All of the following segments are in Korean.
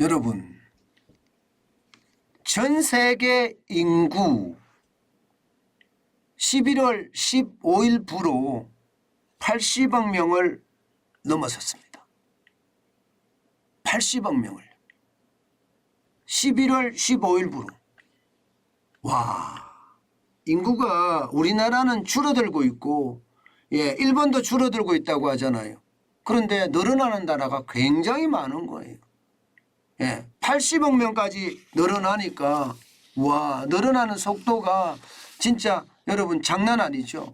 여러분, 전 세계 인구 11월 15일 부로 80억 명을 넘어섰습니다. 80억 명을 11월 15일 부로. 와, 인구가 우리나라는 줄어들고 있고 일본도 줄어들고 있다고 하잖아요. 그런데 늘어나는 나라가 굉장히 많은 거예요. 80억 명까지 늘어나니까 와, 늘어나는 속도가 진짜 여러분 장난 아니죠.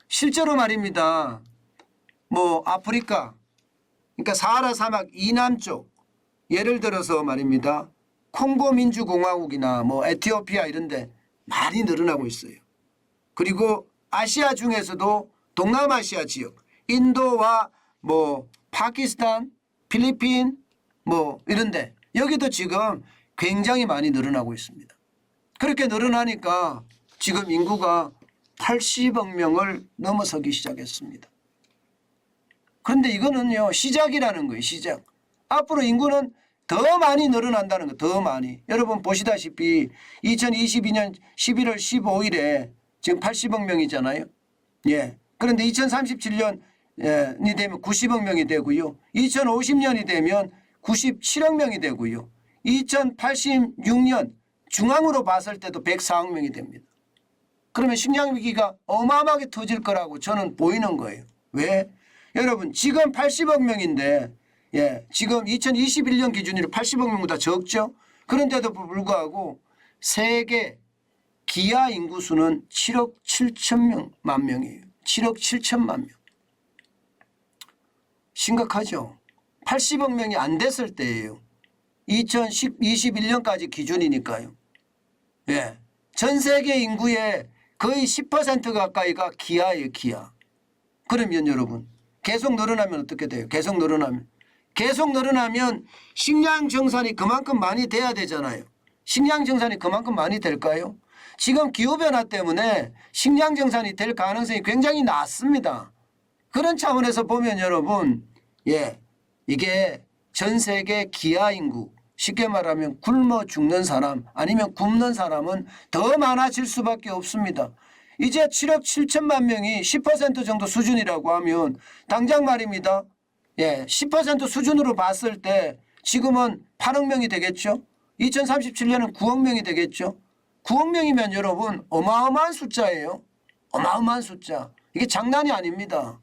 실제로 말입니다. 뭐 아프리카, 그러니까 사하라 사막 이남 쪽, 예를 들어서 말입니다. 콩고 민주공화국이나 뭐 에티오피아 이런 데 많이 늘어나고 있어요. 그리고 아시아 중에서도 동남아시아 지역, 인도와 뭐 파키스탄, 필리핀 뭐 이런 데 여기도 지금 굉장히 많이 늘어나고 있습니다. 그렇게 늘어나니까 지금 인구가 80억 명을 넘어서기 시작했습니다. 그런데 이거는요, 시작이라는 거예요. 시작. 앞으로 인구는 더 많이 늘어난다는 거, 더 많이. 여러분 보시다시피 2022년 11월 15일에 지금 80억 명이잖아요. 그런데 2037년이 되면 90억 명이 되고요. 2050년이 되면 97억 명이 되고요. 2086년 중앙으로 봤을 때도 104억 명이 됩니다. 그러면 식량 위기가 어마어마하게 터질 거라고 저는 보이는 거예요. 왜? 여러분 지금 80억 명인데 지금 2021년 기준으로 80억 명보다 적죠. 그런데도 불구하고 세계 기아 인구수는 7억 7천만 명이에요. 7억 7천만 명. 심각하죠. 80억 명이 안 됐을 때예요. 2021년까지 기준이니까요. 전 세계 인구의 거의 10% 가까이가 기아예요. 기아. 그러면 여러분 계속 늘어나면 어떻게 돼요? 계속 늘어나면 식량 정산이 그만큼 많이 돼야 되잖아요. 식량 정산이 그만큼 많이 될까요? 지금 기후변화 때문에 식량 정산이 될 가능성이 굉장히 낮습니다. 그런 차원에서 보면 여러분 이게 전 세계 기아 인구, 쉽게 말하면 굶어 죽는 사람 아니면 굶는 사람은 더 많아질 수밖에 없습니다. 이제 7억 7천만 명이 10% 정도 수준이라고 하면 당장 말입니다. 10% 수준으로 봤을 때 지금은 8억 명이 되겠죠. 2037년은 9억 명이 되겠죠. 9억 명이면 여러분 어마어마한 숫자예요. 어마어마한 숫자. 이게 장난이 아닙니다.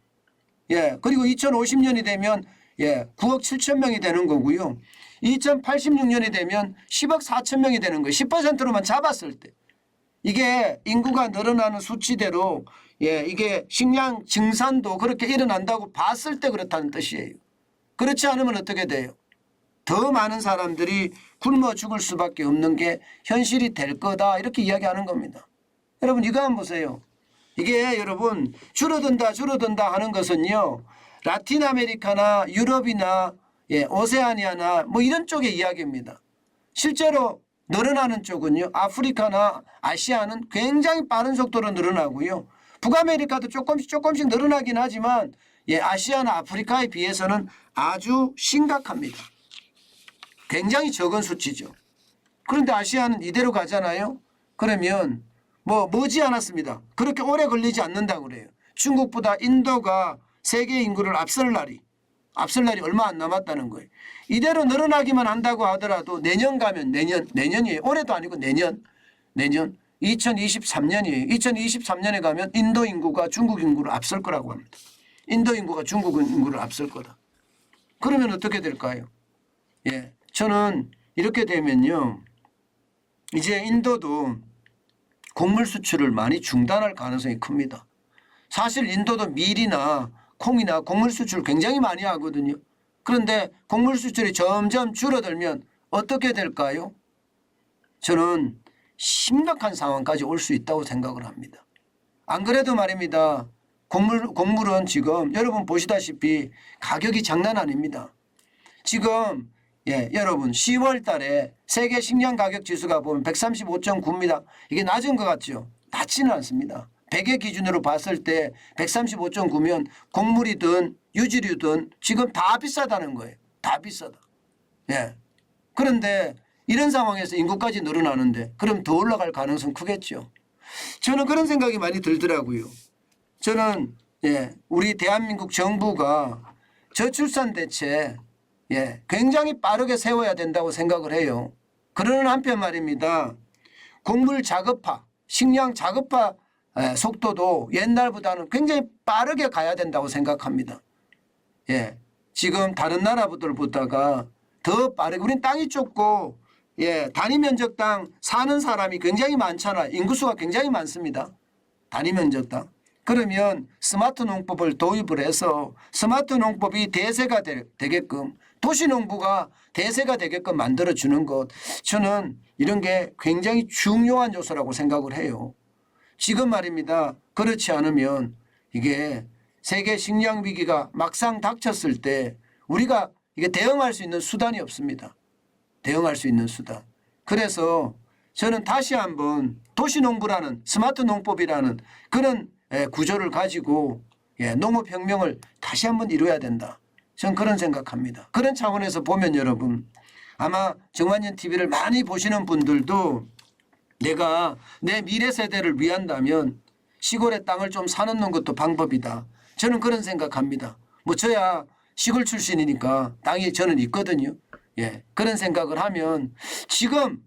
그리고 2050년이 되면 9억 7천 명이 되는 거고요. 2086년이 되면 10억 4천 명이 되는 거예요. 10%로만 잡았을 때. 이게 인구가 늘어나는 수치대로 이게 식량 증산도 그렇게 일어난다고 봤을 때 그렇다는 뜻이에요. 그렇지 않으면 어떻게 돼요? 더 많은 사람들이 굶어 죽을 수밖에 없는 게 현실이 될 거다 이렇게 이야기하는 겁니다. 여러분 이거 한번 보세요. 이게 여러분 줄어든다 하는 것은요. 라틴 아메리카나 유럽이나 오세아니아나 뭐 이런 쪽의 이야기입니다. 실제로 늘어나는 쪽은요. 아프리카나 아시아는 굉장히 빠른 속도로 늘어나고요. 북아메리카도 조금씩 늘어나긴 하지만 아시아나 아프리카에 비해서는 아주 심각합니다. 굉장히 적은 수치죠. 그런데 아시아는 이대로 가잖아요. 그러면 머지 않았습니다. 그렇게 오래 걸리지 않는다고 그래요. 중국보다 인도가 세계 인구를 앞설 날이 얼마 안 남았다는 거예요. 이대로 늘어나기만 한다고 하더라도 내년 가면 내년이에요. 올해도 아니고 내년 2023년이에요. 2023년에 가면 인도 인구가 중국 인구를 앞설 거라고 합니다. 인도 인구가 중국 인구를 앞설 거다. 그러면 어떻게 될까요? 저는 이렇게 되면요. 이제 인도도 곡물 수출을 많이 중단할 가능성이 큽니다. 사실 인도도 밀이나 콩이나 곡물 수출 굉장히 많이 하거든요. 그런데 곡물 수출이 점점 줄어들면 어떻게 될까요? 저는 심각한 상황까지 올 수 있다고 생각을 합니다. 안 그래도 말입니다. 곡물은 지금 여러분 보시다시피 가격이 장난 아닙니다. 지금 여러분 10월 달에 세계 식량 가격 지수가 보면 135.9입니다. 이게 낮은 것 같죠? 낮지는 않습니다. 100의 기준으로 봤을 때 135.9면 곡물이든 유지류든 지금 다 비싸다는 거예요. 다 비싸다. 그런데 이런 상황에서 인구까지 늘어나는데 그럼 더 올라갈 가능성 크겠죠. 저는 그런 생각이 많이 들더라고요. 저는 우리 대한민국 정부가 저출산 대책 굉장히 빠르게 세워야 된다고 생각을 해요. 그러는 한편 말입니다. 곡물 자급화, 식량 자급화 속도도 옛날보다는 굉장히 빠르게 가야 된다고 생각합니다. 지금 다른 나라들보다가 더 빠르게, 우린 땅이 좁고 단위 면적당 사는 사람이 굉장히 많잖아요. 인구수가 굉장히 많습니다. 단위 면적당. 그러면 스마트 농법을 도입을 해서 스마트 농법이 대세가 되게끔, 도시농부가 대세가 되게끔 만들어주는 것, 저는 이런 게 굉장히 중요한 요소라고 생각을 해요. 지금 말입니다. 그렇지 않으면 이게 세계 식량 위기가 막상 닥쳤을 때 우리가 이게 대응할 수 있는 수단이 없습니다. 대응할 수 있는 수단. 그래서 저는 다시 한번 도시농부라는 스마트 농법이라는 그런 구조를 가지고 농업혁명을 다시 한번 이루어야 된다. 저는 그런 생각합니다. 그런 차원에서 보면 여러분, 아마 정관년 TV를 많이 보시는 분들도 내가 내 미래 세대를 위한다면 시골의 땅을 좀 사놓는 것도 방법이다. 저는 그런 생각합니다. 뭐 저야 시골 출신이니까 땅이 저는 있거든요. 그런 생각을 하면 지금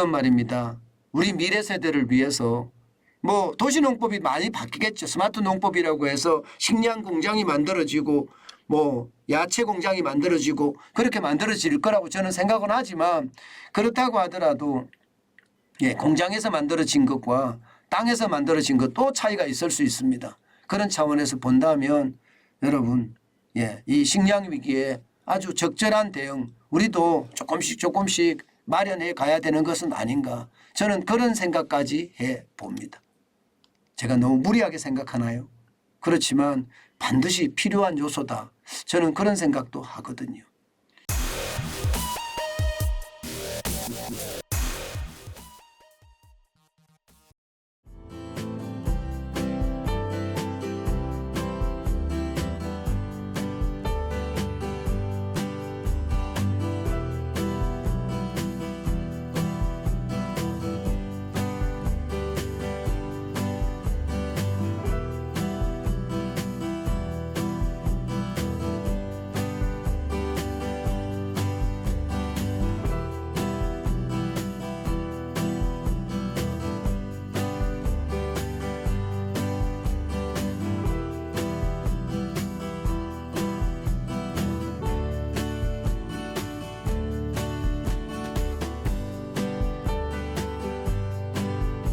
말입니다. 우리 미래 세대를 위해서 뭐 도시농법이 많이 바뀌겠죠. 스마트 농법이라고 해서 식량 공장이 만들어지고 뭐 야채 공장이 만들어지고 그렇게 만들어질 거라고 저는 생각은 하지만, 그렇다고 하더라도 공장에서 만들어진 것과 땅에서 만들어진 것 또 차이가 있을 수 있습니다. 그런 차원에서 본다면 여러분, 이 식량 위기에 아주 적절한 대응 우리도 조금씩 마련해 가야 되는 것은 아닌가, 저는 그런 생각까지 해 봅니다. 제가 너무 무리하게 생각하나요? 그렇지만 반드시 필요한 요소다. 저는 그런 생각도 하거든요.